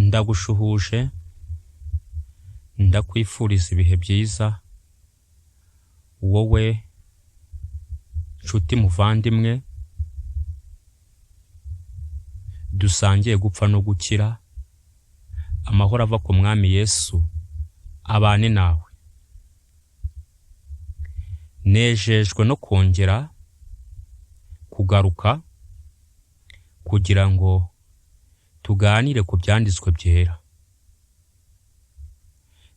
Ndagushuhuje, ndakwifuriza ibihe byiza, wowe nshuti muvandimwe, dusangiye gupfa no gukira, amahoro ava ku Mwami Yesu abane nawe. Nejejwe no kongera kugaruka kugira ngo tuganire ku byanditswe byera.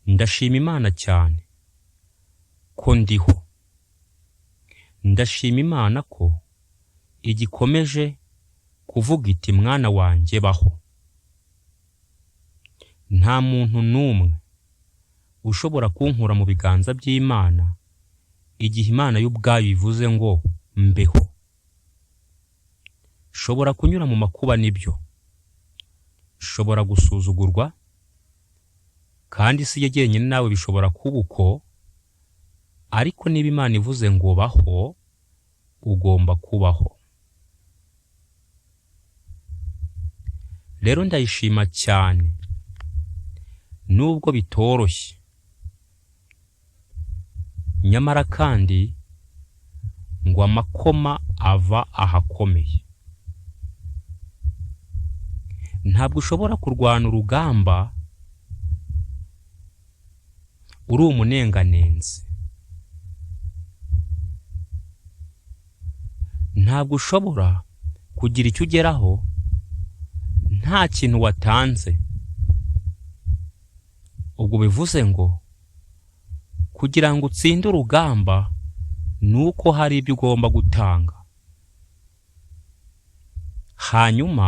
Ndashima Imana cyane ko ndiho. Ndashima Imana ko igikomeje kuvuga iti mwana wanjye baho. Nta muntu n'umwe ushobora kunkura mu biganza by'Imana igihe Imana y'ubwayo ivuze ngo mbeho. Shobora kunyura mu makuba nibyo, shobora gusuzugurwa, kandi si yegenyine nawe bishobora kuba uko, ariko niba Imana ivuze ngo baho, ugomba kubaho. Rero ndayishima cyane, nubwo bitoroshye, nyamara kandi ngo amakoma ava ahakomeye. Ntabwo ushobora kurwana urugamba uri umunenganenzi. Ntabwo ushobora kugira icyo ugeraho nta kintu watanze. Ubwo bivuze ngo kugira ngo utsinde urugamba nuko hari ibyo ugomba gutanga. Hanyuma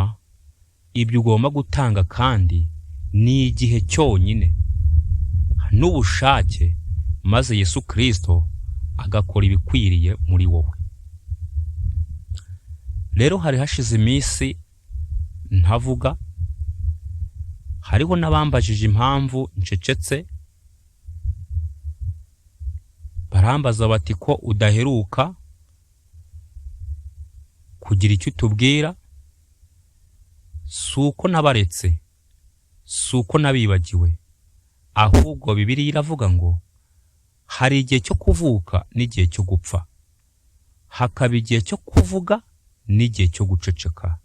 ibyo ugomba gutanga kandi ni igihe cyonyine n'ubushake, maze Yesu Kristo agakora ibikwiriye muri wowe. Rero hari hashize iminsi ntavuga, hariho n'abambajije impamvu ncecetse, barambaza bati ko udaheruka kugira icyo utubwira. Suko nabaretse, suko nabibagiwe, ahubwo Bibiliya iravuga ngo hari igihe cyo kuvuka n'igihe cyo gupfa, hakaba igihe cyo kuvuga n'igihe cyo guceceka,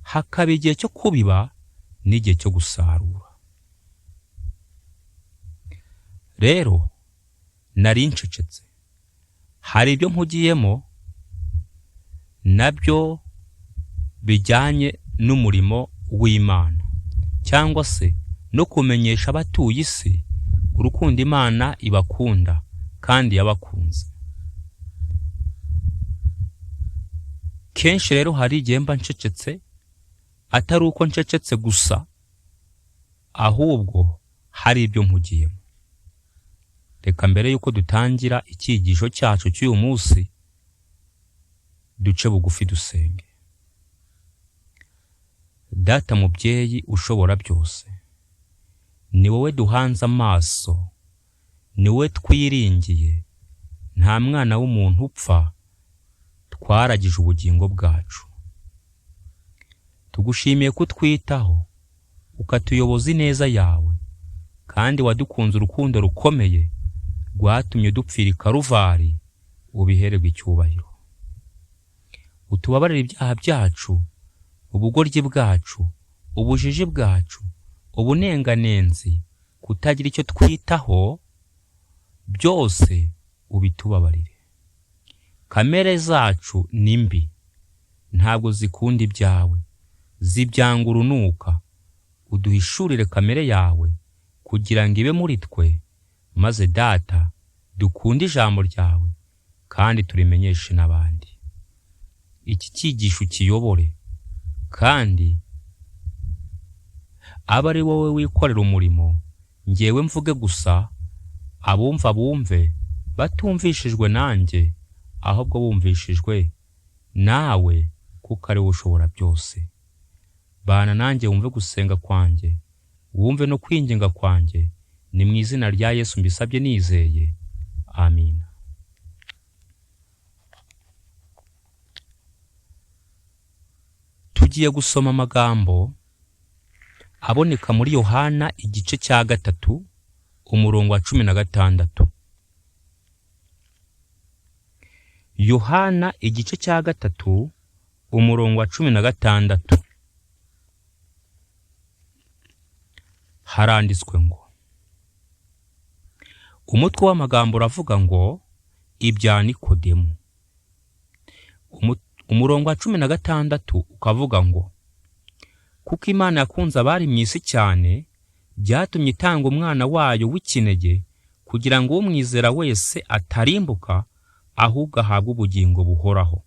hakaba igihe cyo kubiba n'igihe cyo gusarura. Rero nari ncecetse, hari ibyo mpugiyemo nabyo bijyanye n'umurimo w'Imana, cyangwa se no kumenyesha abatuye isi urukundo Imana ibakunda kandi yabakunze. Kenshi rero hari igihe mba ncecetse, atari uko ncecetse gusa, ahubwo hari ibyo mpugiyemo. Reka mbere yuko dutangira icyigisho cyacu cy'uyu munsi, duce bugufi dusenge. Data mubyeyi ushobora byose, ni wowe duhanze amaso, ni wowe twiringiye. Nta mwana w'umuntu upfa, twaragije ubugingo bwacu. Tugushimiye kutwitaho, ukatuyoboza ineza yawe, kandi wadukunze urukundo rukomeye rwatumye dupfira i Karuvari. Ubihererwe icyubahiro. Utubabarire ibyaha byacu, ubugoryi bwacu, ubujiji bwacu, ubunenganenzi, kutagira icyo twitaho, byose ubitubabarire. Kamere zacu ni mbi, ntabwo zikunda ibyawe, zibyanga urunuka. Uduhishurire kamere yawe kugira ngo ibe muri twe, maze Data dukunde ijambo ryawe kandi turimenyeshe n'abandi. Iki cyigisho ukiyobore, kandi aba ari wowe wikorera umurimo, njyewe mvuge gusa, abumva bumve batumvishijwe nanjye, ahubwo bumvishijwe nawe, kuko ari wowe ushobora byose. Bana nanjye wumve gusenga kwanjye, wumve no kwinginga kwanjye, ni mu izina rya Yesu mbisabye nizeye, amin. Tugiye gusoma amagambo aboneka muri Yohana igice cya 3 umurongo wa 16. Yohana igice cya 3 umurongo wa 16 haranditswe ngo, umutwe w'amagambo uravuga ngo ibya Nikodemu. Umurongo wa 16 ukavuga ngo, kuko Imana yakunze abari mu isi cyane, byatumye itanga umwana wayo w'ikinege, kugira ngo umwizera wese atarimbuka, ahubwo ahabwe ubugingo buhoraho.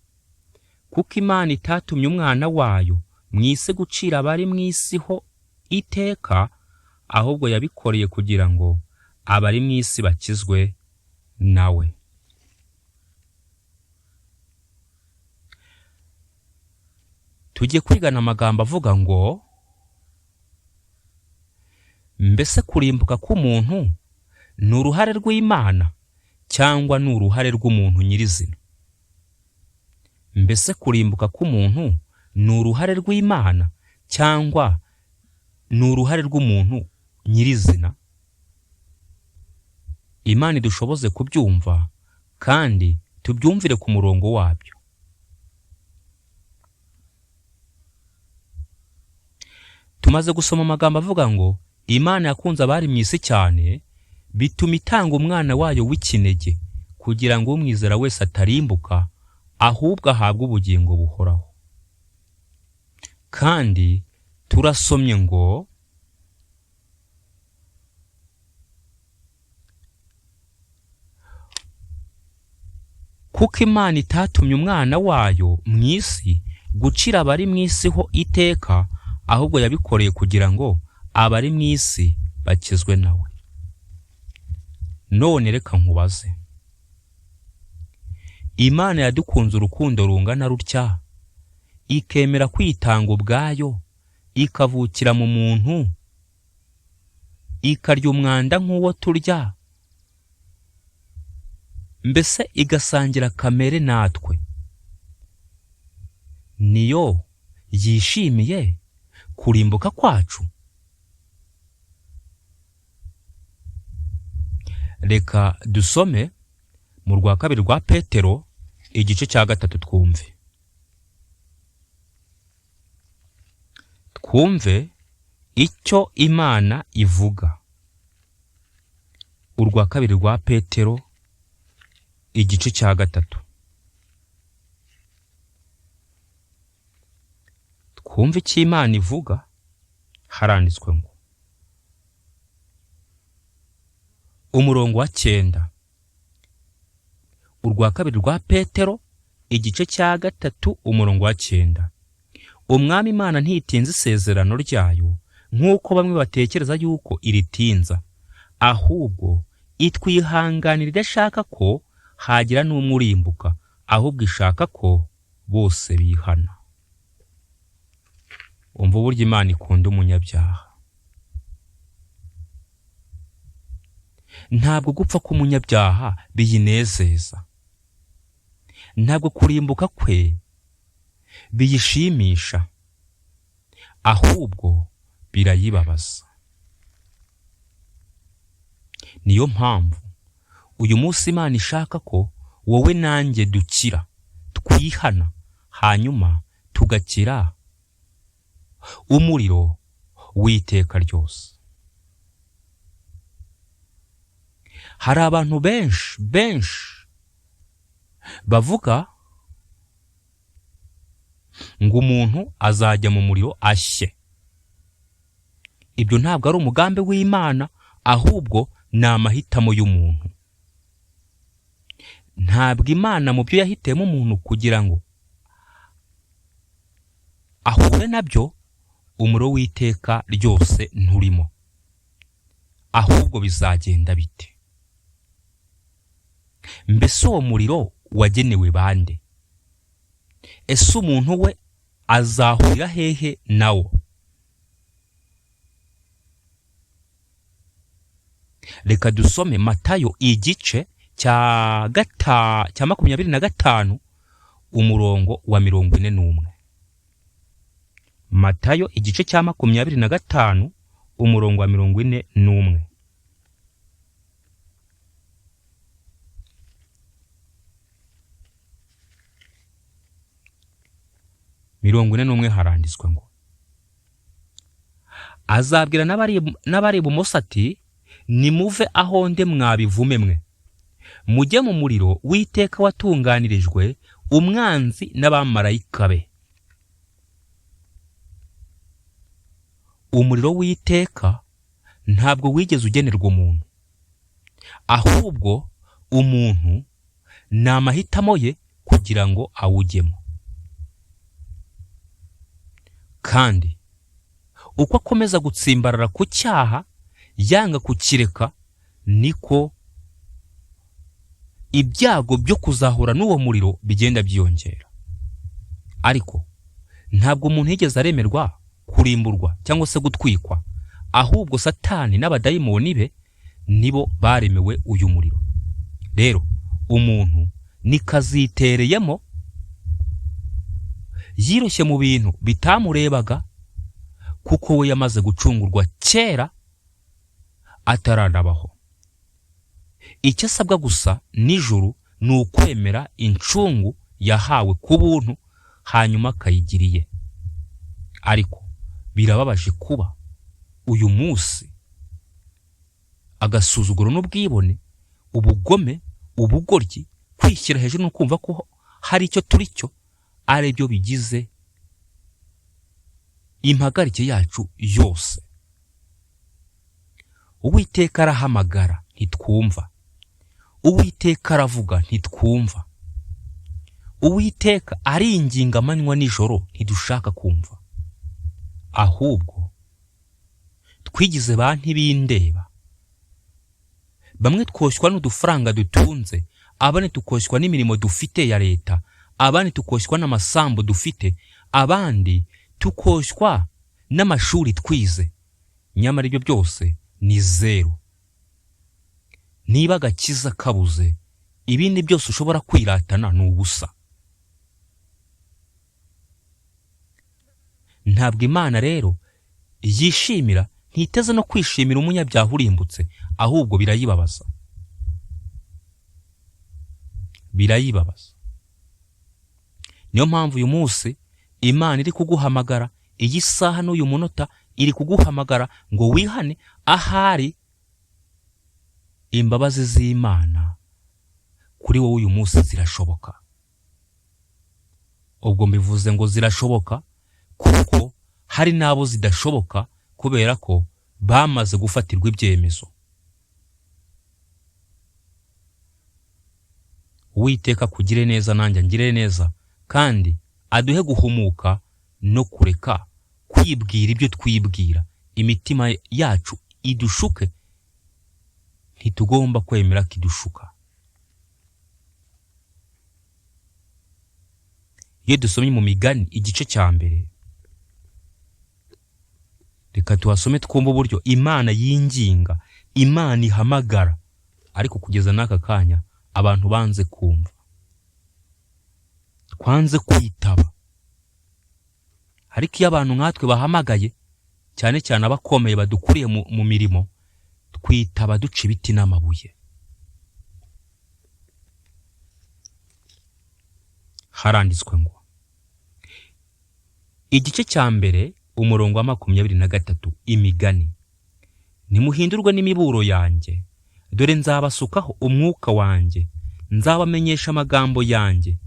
Kuko Imana itatumye umwana wayo mu isi gucira abari mu isi ho iteka, ahubwo yabikoreye kugira ngo abari mu isi bakizwe nawe. Tujye kwigana amagambo avuga ngo, mbese kurimbuka k'umuntu ni uruhare rw'Imana cyangwa ni uruhare rw'umuntu nyirizina? Mbese kurimbuka k'umuntu ni uruhare rw'Imana cyangwa ni uruhare rw'umuntu nyirizina? Imana idushoboze kubyumva kandi tubyumvire ku murongo wabyo. Tumaze gusoma amagambo avuga ngo Imana yakunze abari mu isi cyane, bituma itanga umwana wayo w'ikinege, kugira ngo umwizera wese atarimbuka, ahubwo ahabwe ubugingo buhoraho. Kandi turasomye ngo, kuko Imana itatumye umwana wayo mu isi gucira abari mu isi ho iteka, ahubwo yabikoreye kugira ngo abari mu isi bakizwe nawe. None reka nkubaze, Imana yadukunze urukundo rungana rutya, ikemera kwitanga ubwayo, ikavukira mu muntu, ikarya umwanda nk'uwo turya, mbese igasangira kamere natwe, niyo yishimiye kurimbuka kwacu? Reka dusome mu rwa 2 rwa Petero igice cya 3 twumve icyo Imana ivuga. Urwa 2 rwa Petero igice cya 3 twumve icyo Imana ivuga. Haranditswe ngo, umurongo wa 9, urwa 2 rwa Petero igice cya 3 umurongo wa 9. Umwami Imana ntitinze isezerano ryayo nk'uko bamwe batekereza yuko iritinza, ahubwo itwihanganira idashaka ko hagira n'umwe urimbuka, ahubwo ishaka ko bose bihana. Umva uburyo Imana ikunda umunyabyaha. Ntabwo gupfa k'umunyabyaha biyinezeza, ntabwo kurimbuka kwe biyishimisha, ahubwo birayibabaza. Niyo mpamvu uyu munsi Imana ishaka ko wowe nanjye dukira, twihana, hanyuma tugakira umuriro w'iteka ryose. Hari abantu benshi bavuga ngo umuntu azajya mu muriro ashye. Ibyo ntabwo ari umugambi w'Imana, ahubwo ni amahitamo y'umuntu. Ntabwo Imana mu byo yahitemo umuntu kugira ngo ahure nabyo umuriro w'iteka ryose nturimo, ahubwo bizagenda bite? Mbese uwo muriro wagenewe bande? Ese umuntu we azahurira hehe nawo? Reka dusome Matayo igice cya 25 umurongo wa 41. Matayo igice cya 25 umurongo wa 41. Mirongo ine n'umwe haranditswe ngo azabwira n'abari ibumoso ati nimuve aho nde mwabivume mwe mujye mu muriro w'iteka watunganirijwe umwanzi n'abamarayika be. Umuriro w'iteka ntabwo wigeze ugenerwa umuntu, ahubwo umuntu ni amahitamo ye kugira ngo awujyemo. Kandi uko akomeza gutsimbarara ku cyaha yanga kukireka, niko ibyago byo kuzahura n'uwo muriro bigenda byiyongera. Ariko ntabwo umuntu yigeze aremerwa kurimburwa cyangwa se gutwikwa, ahubwo Satani n'abadayimoni be nibo baremewe uyu muriro. Rero umuntu nikazitereyemo, yiroshye mu bintu bitamurebaga, kuko we yamaze gucungurwa kera ataranabaho. Icyo asabwa gusa nijoro ni ukwemera incungu yahawe ku buntu, hanyuma akayigiriye. Ariko birababaje kuba uyu munsi agasuzuguro n'ubwibone, ubugome, ubugoryi, kwishyira hejuru no kumva ko hari icyo turi cyo ari byo bigize impagarike yacu yose. Uwiteka arahamagara ntitwumva, Uwiteka aravuga ntitwumva, Uwiteka aringinga amanywa nijoro ntidushaka kumva. Ahubwo twigize ba ntibindeba, bamwe twoshywa n'udufaranga dutunze, abandi tukoshywa n'imirimo dufite ya leta, abandi tukoshywa n'amasambu dufite, abandi tukoshywa n'amashuri twize. Nyamara ibyo byose ni zero. Niba agakiza kabuze, ibindi byose ushobora kwiratana ni ubusa. Ntabwo Imana rero yishimira, ntiteze no kwishimira umunyabyaha urimbutse, ahubwo birayibabaza. Birayibabaza. Niyo mpamvu uyu munsi Imana iri kuguhamagara, iyi saha n'uyu munota iri kuguhamagara ngo wihane. Ahari imbabazi z'Imana kuri wowe uyu munsi zirashoboka. Ubwo mbivuze ngo zirashoboka kuko hari nabo zidashoboka, kubera ko bamaze gufatirwa ibyemezo. Uwiteka kugire neza, nanjye ngire neza, kandi aduhe guhumuka no kureka kwibwira ibyo twibwira. Imitima yacu idushuke, ntitugomba kwemera ko idushuka. Iyo dusomye mu Migani igice cya mbere, reka tuhasome twumva uburyo Imana yinginga, Imana ihamagara, ariko kugeza n'aka kanya abantu banze kumva, twanze kwitaba. Ariko iyo abantu nkatwe bahamagaye, cyane cyane abakomeye badukuriye mu mirimo, twitaba duca ibiti n'amabuye. Haranditswe ngo igice cya mbere umurongo wa 23, Imigani. Nimuhindurwe n'imiburo yanjye, dore nzabasukaho umwuka wanjye, nzabamenyesha amagambo yanjye.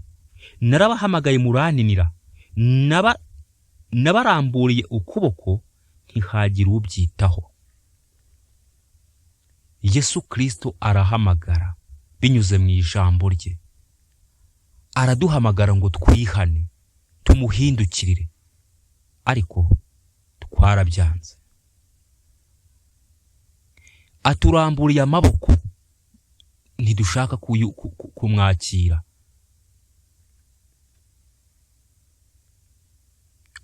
Narabahamagaye muraninira, nabaramburiye ukuboko, ntihagira ubyitaho. Yesu Kristo arahamagara binyuze mu ijambo rye. Araduhamagara ngo twihane, tumuhindukirire, ariko twarabyanze. Aturamburiye amaboko, ntidushaka kumwakira.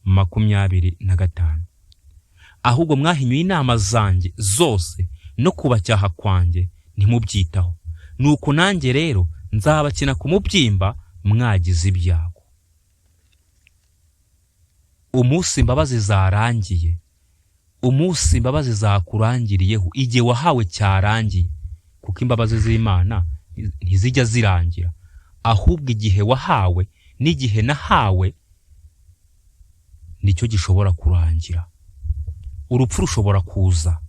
25. Ahubwo mwahinyuye inama zanjye zose no kubacyaha kwanjye ntimubyitaho. Nuko nanjye rero nzabakina ku mubyimba mwagize ibyago. umunsi imbabazi zarangiye, umunsi imbabazi zakurangiriyeho, igihe wahawe cyarangiye, kuko imbabazi z'Imana ntizijya zirangira, ahubwo igihe wahawe n'igihe nahawe nicyo gishobora kurangira. Urupfu rushobora kuza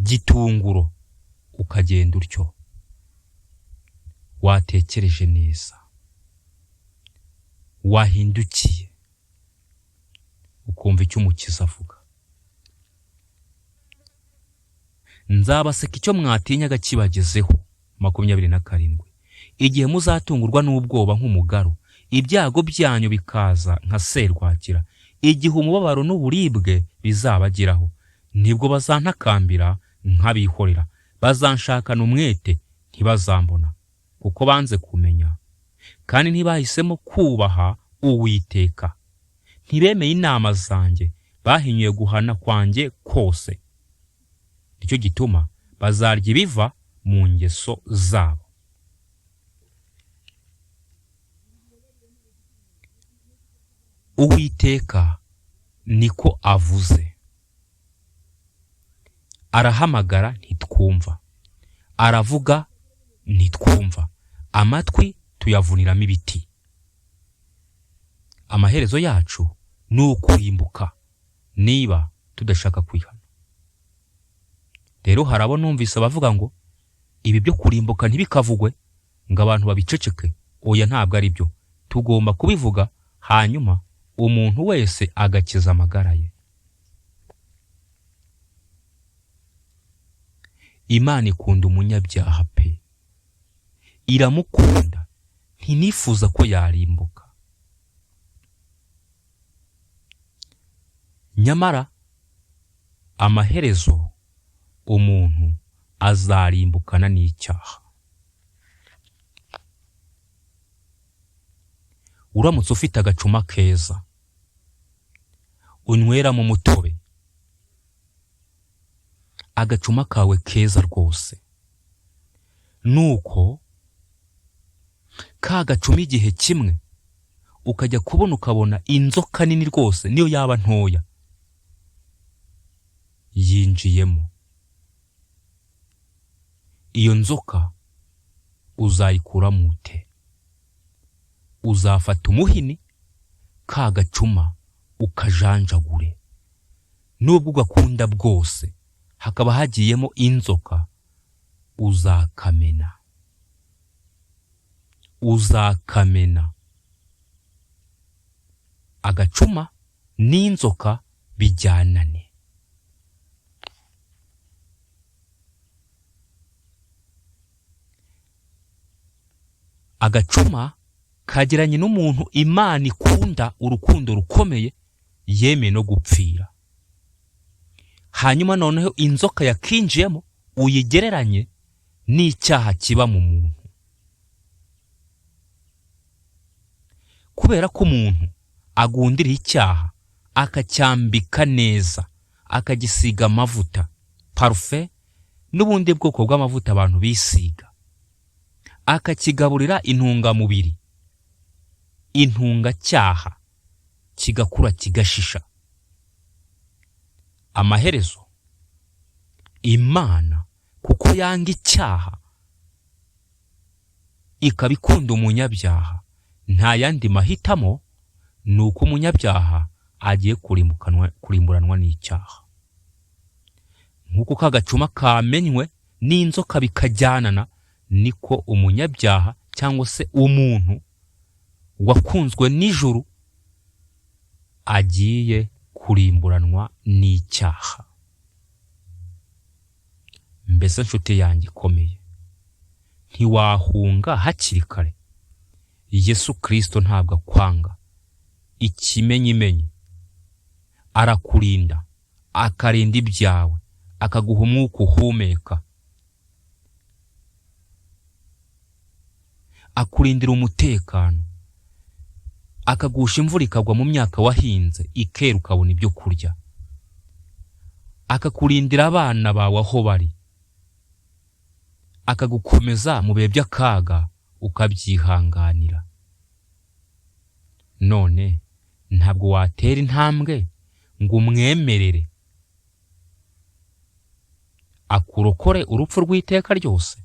gitunguro ukagenda utyo. Watekereje neza, wahindukiye ukumva icyo Umukiza avuga. Nzabaseka icyo mwatinyaga kibagezeho. 27. Igihe muzatungurwa n'ubwoba nk'umugaru, ibyago byanyu bikaza nka serwakira, igihe umubabaro n'uburibwe bizabageraho, nibwo bazantakambira nk'abihorera, bazanshakana umwete ntibazambona, kuko banze kumenya kandi ntibahisemo kubaha Uwiteka, ntibemeye inama zanjye, bahinyuye guhana kwanjye kose. Nicyo gituma bazarya ibiva mu ngeso zabo. Uwiteka niko avuze. Arahamagara ntitwumva, aravuga ntitwumva, amatwi tuyavuniramo ibiti. Amaherezo yacu ni ukurimbuka niba tudashaka kwihana. Rero harabo numvise bavuga ngo ibi byo kurimbuka ntibikavugwe ngo abantu babiceceke. Oya, ntabwo ari byo. Tugomba kubivuga, hanyuma umuntu wese agakiza amagara ye. Imana ikunda umunyabyaha pe, iramukunda, ntinifuza ko yarimbuka. Nyamara amaherezo umuntu azarimbukana n'icyaha. Uramutse ufite agacuma keza unywera mu mutobe, agacuma kawe keza rwose, nuko ka gacuma igihe kimwe ukajya kubona ukabona inzoka nini rwose, niyo yaba ntoya, yinjiyemo. Iyo nzoka uzayikura mute? Uzafata umuhini ka gacuma ukajanjagure, nubwo ugakunda bwose hakaba hagiyemo inzoka, uzakamena. Uzakamena. Agacuma n'inzoka bijyanane. Agacuma kageranye n'umuntu Imana ikunda urukundo rukomeye, yemeye no gupfira. Hanyuma noneho inzoka yakinjiyemo uyigereranye n'icyaha kiba mu muntu. Kubera ko umuntu agundira icyaha akacyambika neza, akagisiga amavuta, parufe n'ubundi bwoko bw'amavuta abantu bisiga, akakigaburira intungamubiri, intungacyaha, kigakura kigashisha. Amaherezo Imana kuko yanga icyaha ikabikunda umunyabyaha, nta yandi mahitamo nuko umunyabyaha agiye kurimburanwa n'icyaha. Nkuko kagacuma kamenywe n'inzoka bikajyanana, niko umunyabyaha cyangwa se umuntu wakunzwe n'ijuru agiye kurimburanwa n'icyaha. Mbese nshuti yanjye ikomeye, ntiwahunga hakiri kare. Yesu Kristo ntabwo akwanga, ikimenyimenyi arakurinda, akarinda ibyawe, akaguha umwuka uhumeka, akurindira umutekano, akagusha imvura ikagwa mu myaka wahinze ikera ukabona ibyo kurya, akakurindira abana bawe aho bari, akagukomeza mu bihe by'akaga ukabyihanganira. None ntabwo watera intambwe ngo umwemerere akurokore urupfu rw'iteka ryose.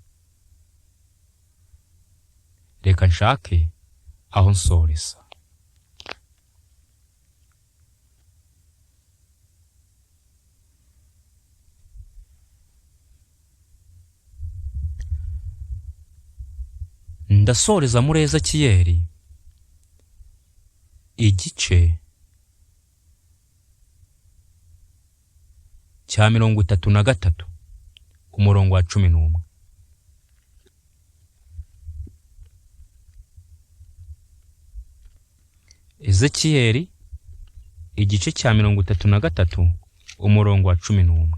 Reka nshake aho nsoreza. Ndasoreza muri Ezekiyeli igice cya 33 umurongo wa 11. Ezekiyeli igice cya 33 umurongo wa 11.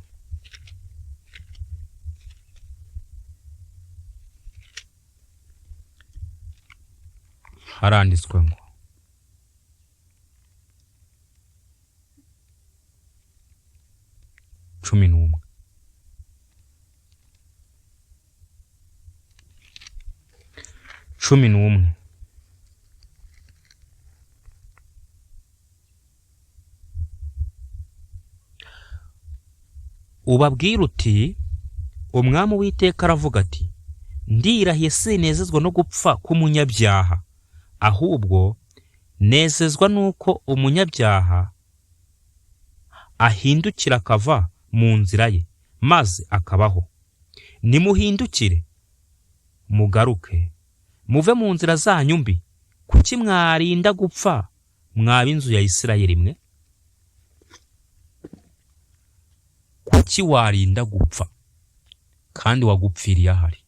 Haranditswe ngo cumi n'umwe. Ubabwira uti, umwami w'iteka aravuga ati, ndirahiye sinezezwa no gupfa k'umunyabyaha, ahubwo nezezwa nuko umunyabyaha ahindukira akava mu nzira ye maze akabaho. Nimuhindukire mugaruke muve mu nzira zanyu mbi. Kuki mwarinda gupfa mwaba inzu ya Isirayeli mwe? Kuki warinda gupfa kandi wagupfiriye ahari?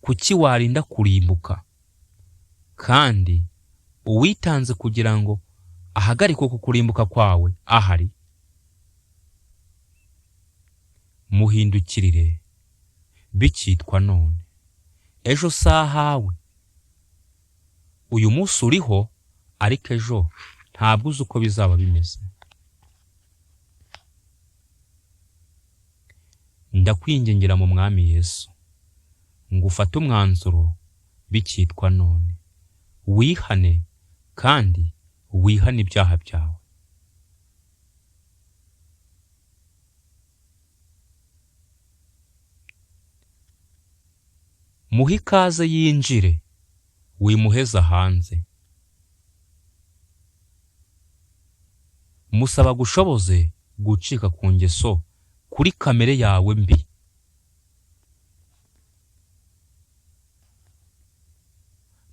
Kuki warinda kurimbuka kandi uwitanze kugira ngo ahagarike kukurimbuka kwawe ahari? Muhindukirire bikitwa none. Ejo sahawe. Uyu munsi uriho, ariko ejo ntabwo uzi uko bizaba bimeze. Ndakwingingira mu mwami Yesu ngo ufate umwanzuro bikitwa none. Wihane kandi wihane ibyaha byawe. Muhe ikaze yinjire, wimuheza hanze. Musaba gushoboze gucika ku ngeso, kuri kamere yawe mbi.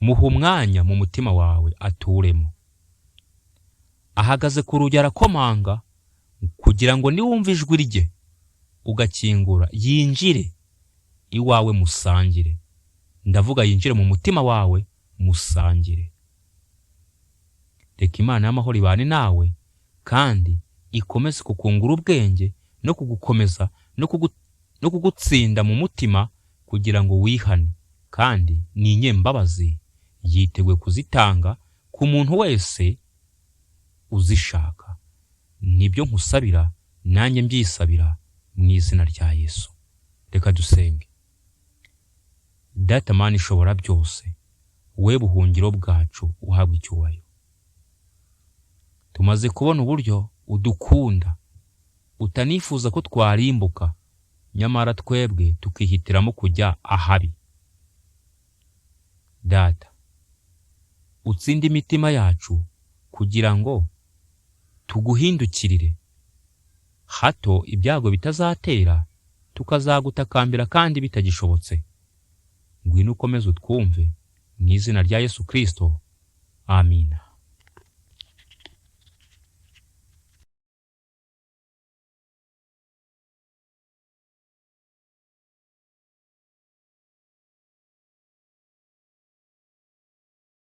Muhe umwanya mu mutima wawe aturemo. Ahagaze ku rugi arakomanga, kugira ngo niwumva ijwi rye ugakingura, yinjire iwawe musangire. Ndavuga yinjire mu mutima wawe musangire. Reka Imana y'amahoro ibane nawe kandi ikomeze kukungura ubwenge no kugukomeza no kugutsinda mu mutima, kugira ngo wihane, kandi ni inyembabazi yiteguye kuzitanga ku muntu wese uzishaka. Nibyo nkusabira, nanjye mbyisabira mu izina rya Yesu. Reka dusenge. Data Mana ishobora byose, we buhungiro bwacu uhabwa icyubahiro. Tumaze kubona uburyo udukunda, utanifuza ko twarimbuka, nyamara twebwe tukihitiramo kujya ahabi. Data, utsinde imitima yacu kugira ngo tuguhindukirire, hato ibyago bitazatera tukazagutakambira kandi bitagishobotse. Ngwino ukomeze utwumve mu izina rya Yesu Kristo. Amina.